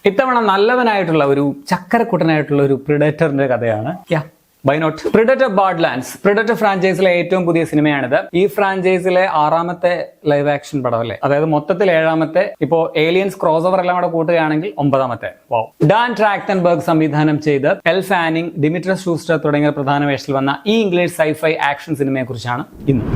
ഇത്തവണ നല്ലവനായിട്ടുള്ള ഒരു ചക്കരക്കുട്ടനായിട്ടുള്ള ഒരു പ്രിഡേറ്ററിന്റെ കഥയാണ്. Why not? Predator Badlands. Predator ഫ്രാഞ്ചൈസിലെ ഏറ്റവും പുതിയ സിനിമയാണിത്. ഈ ഫ്രാഞ്ചൈസിലെ 6ാമത്തെ ലൈവ് ആക്ഷൻ പടം അല്ലേ, അതായത് മൊത്തത്തിൽ 7ാമത്തെ. ഇപ്പോ ഏലിയൻസ് ക്രോസ് ഓവർ എല്ലാം കൂടെ കൂട്ടുകയാണെങ്കിൽ 9ാമത്തെ. ഡാൻ ട്രാക്ടൻബർഗ് സംവിധാനം ചെയ്ത് എൽ ഫാനിങ്, ഡിമിട്രസ് ഷൂസ്റ്റർ തുടങ്ങിയ പ്രധാന വേഷത്തിൽ വന്ന ഈ ഇംഗ്ലീഷ് സൈഫൈ ആക്ഷൻ സിനിമയെ കുറിച്ചാണ് ഇന്ന്.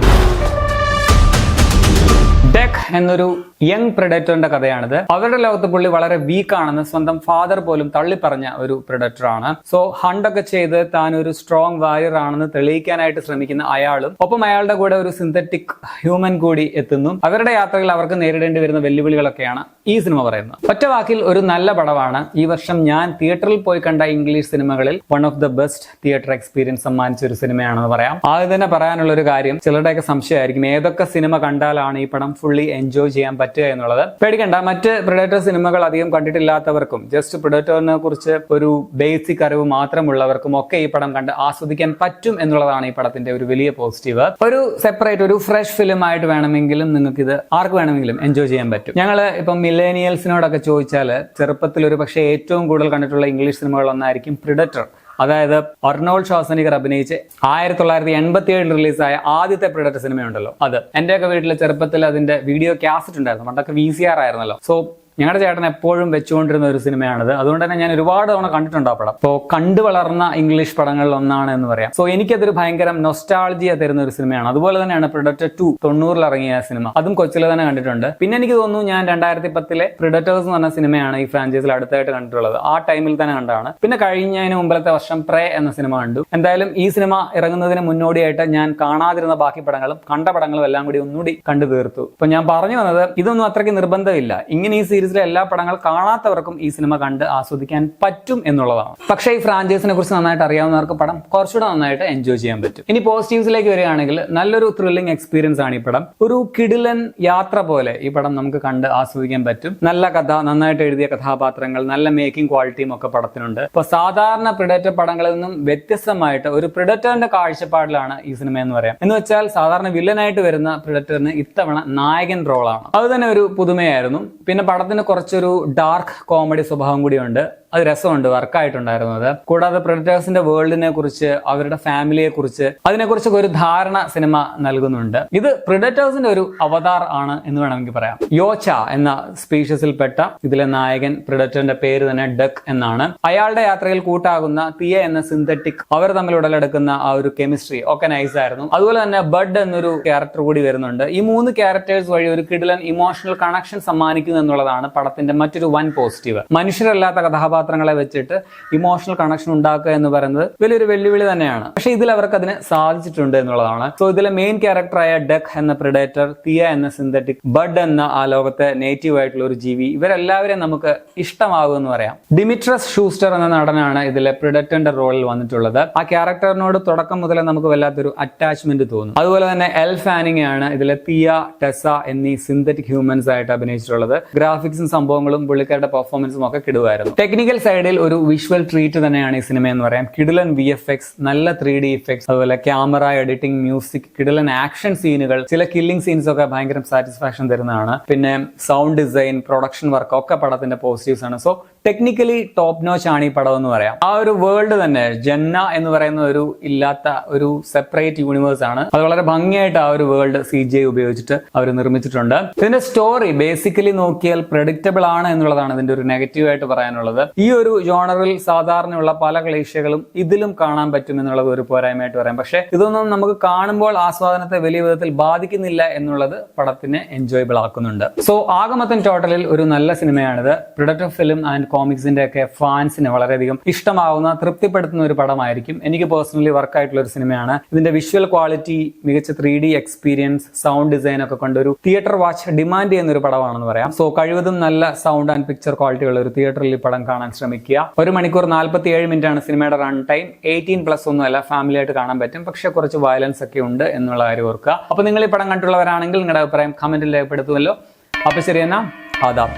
ഡെക് എന്നൊരു യങ് പ്രെഡേറ്ററിന്റെ കഥയാണിത്. അവരുടെ ലോകത്ത് പുള്ളി വളരെ വീക്ക് ആണെന്ന് സ്വന്തം ഫാദർ പോലും തള്ളിപ്പറഞ്ഞ ഒരു പ്രെഡേറ്റർ ആണ്. സോ ഹണ്ടൊക്കെ ചെയ്ത് താൻ ഒരു സ്ട്രോങ് വാരിയർ ആണെന്ന് തെളിയിക്കാനായിട്ട് ശ്രമിക്കുന്ന അയാളും ഒപ്പം അയാളുടെ കൂടെ ഒരു സിന്തറ്റിക് ഹ്യൂമൻ കൂടി എത്തുന്നു. അവരുടെ യാത്രയിൽ അവർക്ക് നേരിടേണ്ടി വരുന്ന വെല്ലുവിളികളൊക്കെയാണ് ഈ സിനിമ പറയുന്നത്. ഒറ്റ വാക്കിൽ ഒരു നല്ല പടമാണ്. ഈ വർഷം ഞാൻ തിയേറ്ററിൽ പോയി കണ്ട ഇംഗ്ലീഷ് സിനിമകളിൽ one of the best theatre experience സമ്മാനിച്ച ഒരു സിനിമയാണെന്ന് പറയാം. ആദ്യം തന്നെ പറയാനുള്ള ഒരു കാര്യം, ചിലരുടെയൊക്കെ സംശയമായിരിക്കും ഏതൊക്കെ സിനിമ കണ്ടാലാണ് ഈ പടം ഫുള്ളി എൻജോയ് ചെയ്യാൻ പറ്റുക എന്നുള്ളത്. പേടിക്കണ്ട, മറ്റ് പ്രെഡേറ്റർ സിനിമകൾ അധികം കണ്ടിട്ടില്ലാത്തവർക്കും ജസ്റ്റ് പ്രെഡേറ്ററിനെ കുറിച്ച് ഒരു ബേസിക് അറിവ് മാത്രമുള്ളവർക്കും ഒക്കെ ഈ പടം കണ്ട് ആസ്വദിക്കാൻ പറ്റും എന്നുള്ളതാണ് ഈ പടത്തിന്റെ ഒരു വലിയ പോസിറ്റീവ്. ഒരു സെപ്പറേറ്റ് ഒരു ഫ്രഷ് ഫിലിം ആയിട്ട് വേണമെങ്കിലും നിങ്ങൾക്ക് ഇത് ആർക്ക് വേണമെങ്കിലും എൻജോയ് ചെയ്യാൻ പറ്റും. ഞങ്ങൾ ഇപ്പം മില്ലേനിയൽസിനോടൊക്കെ ചോദിച്ചാൽ ചെറുപ്പത്തിൽ ഒരു പക്ഷേ ഏറ്റവും കൂടുതൽ കണ്ടിട്ടുള്ള ഇംഗ്ലീഷ് സിനിമകൾ ഒന്നായിരിക്കും പ്രെഡേറ്റർ. അതായത് അർണോൾഡ് ഷ്വാസ്സെനിഗർ അഭിനയിച്ച് 1987 റിലീസായ ആദ്യത്തെ പ്രെഡേറ്റർ സിനിമയുണ്ടല്ലോ, അത് എന്റെയൊക്കെ വീട്ടിലെ ചെറുപ്പത്തിൽ അതിന്റെ വീഡിയോ കാസറ്റ് ഉണ്ടായിരുന്നു. പണ്ടൊക്കെ VCR ആയിരുന്നല്ലോ. സോ ഞങ്ങളുടെ ചേട്ടൻ എപ്പോഴും വെച്ചുകൊണ്ടിരുന്ന ഒരു സിനിമയാണിത്. അതുകൊണ്ട് തന്നെ ഞാൻ ഒരുപാട് തവണ കണ്ടിട്ടുണ്ട് ആ പടം. അപ്പോൾ കണ്ടു വളർന്ന ഇംഗ്ലീഷ് പടങ്ങളിൽ ഒന്നാണ് എന്ന് പറയാം. സോ എനിക്കതൊരു ഭയങ്കര നൊസ്റ്റാൾജിയ തരുന്ന ഒരു സിനിമയാണ്. അതുപോലെ തന്നെയാണ് പ്രെഡേറ്റർ 2 90-ൽ ഇറങ്ങിയ സിനിമ. അതും കൊച്ചിയിൽ തന്നെ കണ്ടിട്ടുണ്ട്. പിന്നെ എനിക്ക് തോന്നുന്നു ഞാൻ 2010-ലെ പ്രെഡേറ്റേഴ്സ് എന്ന് പറഞ്ഞ സിനിമയാണ് ഈ ഫ്രാഞ്ചൈസിൽ അടുത്തായിട്ട് കണ്ടിട്ടുള്ളത്. ആ ടൈമിൽ തന്നെ കണ്ടതാണ്. പിന്നെ കഴിഞ്ഞതിന് മുമ്പത്തെ വർഷം പ്രേ എന്ന സിനിമ കണ്ടു. എന്തായാലും ഈ സിനിമ ഇറങ്ങുന്നതിന് മുന്നോടിയായിട്ട് ഞാൻ കാണാതിരുന്ന ബാക്കി പടങ്ങളും കണ്ട പടങ്ങളും എല്ലാം കൂടി ഒന്നുകൂടി കണ്ടു തീർത്തു. അപ്പൊ ഞാൻ പറഞ്ഞു വന്നത്, ഇതൊന്നും അത്രയ്ക്ക് നിർബന്ധമില്ല. ഇങ്ങനെ ഈ സീരീസിലെ എല്ലാ പടങ്ങൾ കാണാത്തവർക്കും ഈ സിനിമ കണ്ട് ആസ്വദിക്കാൻ പറ്റും എന്നുള്ളതാണ്. പക്ഷേ ഈ ഫ്രാഞ്ചൈസിനെ കുറിച്ച് നന്നായിട്ട് അറിയാവുന്നവർക്ക് പടം കുറച്ചുകൂടെ നന്നായിട്ട് എൻജോയ് ചെയ്യാൻ പറ്റും. ഇനി പോസിറ്റീവ്സിലേക്ക് വരികയാണെങ്കിൽ നല്ലൊരു ത്രില്ലിംഗ് എക്സ്പീരിയൻസ് ആണ് ഈ പടം. ഒരു കിടിലൻ യാത്ര പോലെ ഈ പടം നമുക്ക് കണ്ട് ആസ്വദിക്കാൻ പറ്റും. നല്ല കഥ, നന്നായിട്ട് എഴുതിയ കഥാപാത്രങ്ങൾ, നല്ല മേക്കിംഗ് ക്വാളിറ്റിയും ഒക്കെ പടത്തിനുണ്ട്. ഇപ്പൊ സാധാരണ പ്രെഡേറ്റർ പടങ്ങളിൽ നിന്നും വ്യത്യസ്തമായിട്ട് ഒരു പ്രെഡേറ്ററിന്റെ കാഴ്ചപ്പാടിലാണ് ഈ സിനിമ എന്ന് പറയാം. എന്ന് വെച്ചാൽ സാധാരണ വില്ലനായിട്ട് വരുന്ന പ്രെഡേറ്ററിന് ഇത്തവണ നായകൻ റോളാണ്. അത് തന്നെ ഒരു പുതുമയായിരുന്നു. പിന്നെ പടത്തിന് കുറച്ചൊരു ഡാർക്ക് കോമഡി സ്വഭാവം കൂടിയുണ്ട്. അത് രസമുണ്ട്, വർക്കായിട്ടുണ്ടായിരുന്നത്. കൂടാതെ പ്രെഡേറ്റേഴ്സിന്റെ വേൾഡിനെ കുറിച്ച്, അവരുടെ ഫാമിലിയെ കുറിച്ച്, അതിനെക്കുറിച്ചൊക്കെ ഒരു ധാരണ സിനിമ നൽകുന്നുണ്ട്. ഇത് പ്രെഡേറ്റേഴ്സിന്റെ ഒരു അവതാർ ആണ് എന്ന് വേണമെങ്കിൽ പറയാം. യോച്ച എന്ന സ്പീഷീസിൽപ്പെട്ട ഇതിലെ നായകൻ, പ്രെഡേറ്ററിന്റെ പേര് തന്നെ ഡക്ക് എന്നാണ്. അയാളുടെ യാത്രയിൽ കൂട്ടാകുന്ന തിയ എന്ന സിന്തറ്റിക്, അവർ തമ്മിൽ ഉടലെടുക്കുന്ന ആ ഒരു കെമിസ്ട്രി ഒക്കെ നൈസ് ആയിരുന്നു. അതുപോലെ തന്നെ ബഡ് എന്നൊരു ക്യാരക്ടർ കൂടി വരുന്നുണ്ട്. ഈ 3 ക്യാരക്ടേഴ്സ് വഴി ഒരു കിടിലൻ ഇമോഷണൽ കണക്ഷൻ സമ്മാനിക്കുന്നു എന്നുള്ളതാണ് പടത്തിന്റെ മറ്റൊരു വൻ പോസിറ്റീവ്. മനുഷ്യരല്ലാത്ത കഥാപാത്രങ്ങളെ വെച്ചിട്ട് ഇമോഷണൽ കണക്ഷൻ ഉണ്ടാക്കുക എന്ന് പറയുന്നത് വലിയൊരു വെല്ലുവിളി തന്നെയാണ്. പക്ഷെ ഇതിൽ അവർക്ക് അതിന് സാധിച്ചിട്ടുണ്ട് എന്നുള്ളതാണ്. സോ ഇതിലെ മെയിൻ ക്യാരക്ടറായ ഡക്ക് എന്ന പ്രെഡേറ്റർ, തിയ എന്ന സിന്തറ്റിക്, ബഡ് എന്ന ആ ലോകത്തെ നേറ്റീവ് ആയിട്ടുള്ള ഒരു ജീവി, ഇവരെല്ലാവരെയും നമുക്ക് ഇഷ്ടമാകും എന്ന് പറയാം. ഡിമിട്രസ് ഷൂസ്റ്റർ എന്ന നടനാണ് ഇതിലെ പ്രെഡേറ്ററിന്റെ റോളിൽ വന്നിട്ടുള്ളത്. ആ ക്യാരക്ടറിനോട് തുടക്കം മുതലേ നമുക്ക് വല്ലാത്തൊരു അറ്റാച്ച്മെന്റ് തോന്നും. അതുപോലെ തന്നെ എൽ ഫാനിങ് ആണ് ഇതിലെ തിയ, ടെസ എന്നീ സിന്തറ്റിക് ഹ്യൂമൻസ് ആയിട്ട് അഭിനയിച്ചിട്ടുള്ളത്. ഗ്രാഫിക്സും സംഭവങ്ങളും പുള്ളിക്കാരുടെ പെർഫോമൻസും ഒക്കെ കിടുവായിരുന്നു. ടെക്നിക്കൽ സൈഡിൽ ഒരു വിഷ്വൽ ട്രീറ്റ് തന്നെയാണ് ഈ സിനിമ എന്ന് പറയാം. കിടിലൻ VFX, നല്ല 3D ഇഫക്ട്സ്, അതുപോലെ ക്യാമറ എഡിറ്റിംഗ്, മ്യൂസിക്, കിടിലൻ ആക്ഷൻ സീനുകൾ, ചില കില്ലിംഗ് സീൻസ് ഒക്കെ ഭയങ്കര സാറ്റിസ്ഫാക്ഷൻ തരുന്നതാണ്. പിന്നെ സൗണ്ട് ഡിസൈൻ, പ്രൊഡക്ഷൻ വർക്ക് ഒക്കെ പടത്തിന്റെ പോസിറ്റീവ്സ് ആണ്. സോ ടെക്നിക്കലി ടോപ്പ് നോച്ച് ആണ് ഈ പടം എന്ന് പറയാം. ആ ഒരു വേൾഡ് തന്നെ, ജന്ന എന്ന് പറയുന്ന ഒരു ഇല്ലാത്ത ഒരു സെപ്പറേറ്റ് യൂണിവേഴ്സ് ആണ്. അത് വളരെ ഭംഗിയായിട്ട് ആ ഒരു വേൾഡ് CGI ഉപയോഗിച്ചിട്ട് അവർ നിർമ്മിച്ചിട്ടുണ്ട്. ഇതിന്റെ സ്റ്റോറി ബേസിക്കലി നോക്കിയാൽ പ്രെഡിക്റ്റബിൾ ആണ് എന്നുള്ളതാണ് ഇതിന്റെ ഒരു നെഗറ്റീവ് ആയിട്ട് പറയാനുള്ളത്. ഈ ഒരു ജോണറിൽ സാധാരണയുള്ള പല ക്ലീഷകളും ഇതിലും കാണാൻ പറ്റും എന്നുള്ളത് ഒരു പോരായ്മയായിട്ട് പറയാം. പക്ഷെ ഇതൊന്നും നമുക്ക് കാണുമ്പോൾ ആസ്വാദനത്തെ വലിയ വിധത്തിൽ ബാധിക്കുന്നില്ല എന്നുള്ളത് പടത്തിനെ എൻജോയബിൾ ആക്കുന്നുണ്ട്. സോ ആകമൊത്തം ടോട്ടലിൽ ഒരു നല്ല സിനിമയാണിത്. പ്രെഡേറ്റർ ഫിലിം ആൻഡ് കോമിക്സിന്റെ ഒക്കെ ഫാൻസിന് വളരെയധികം ഇഷ്ടമാവുന്ന, തൃപ്തിപ്പെടുത്തുന്ന ഒരു പടമായിരിക്കും. എനിക്ക് പേഴ്സണലി വർക്കായിട്ടുള്ള ഒരു സിനിമയാണ്. ഇതിന്റെ വിഷ്വൽ ക്വാളിറ്റി, മികച്ച 3D എക്സ്പീരിയൻസ്, സൗണ്ട് ഡിസൈൻ ഒക്കെ കൊണ്ട് ഒരു തിയേറ്റർ വാച്ച് ഡിമാൻഡ് ചെയ്യുന്ന ഒരു പടമാണെന്ന് പറയാം. സോ കഴിവതും നല്ല സൗണ്ട് ആൻഡ് പിക്ചർ ക്വാളിറ്റി ഉള്ള ഒരു തിയേറ്ററിൽ ഈ പടം കാണാൻ ശ്രമിക്കുക. 1 മണിക്കൂർ 47 മിനിറ്റാണ് സിനിമയുടെ റൺ ടൈം. 18+ ഒന്നുമല്ല, ഫാമിലി ആയിട്ട് കാണാൻ പറ്റും. പക്ഷെ കുറച്ച് വയലൻസ് ഒക്കെ ഉണ്ട് എന്നുള്ള കാര്യം ഓർക്കുക. അപ്പൊ നിങ്ങൾ ഈ പടം കണ്ടുള്ളവരാണെങ്കിൽ നിങ്ങളുടെ അഭിപ്രായം കമന്റിൽ രേഖപ്പെടുത്തുമല്ലോ. അപ്പൊ ശരി, എന്നാ ആദാബ്.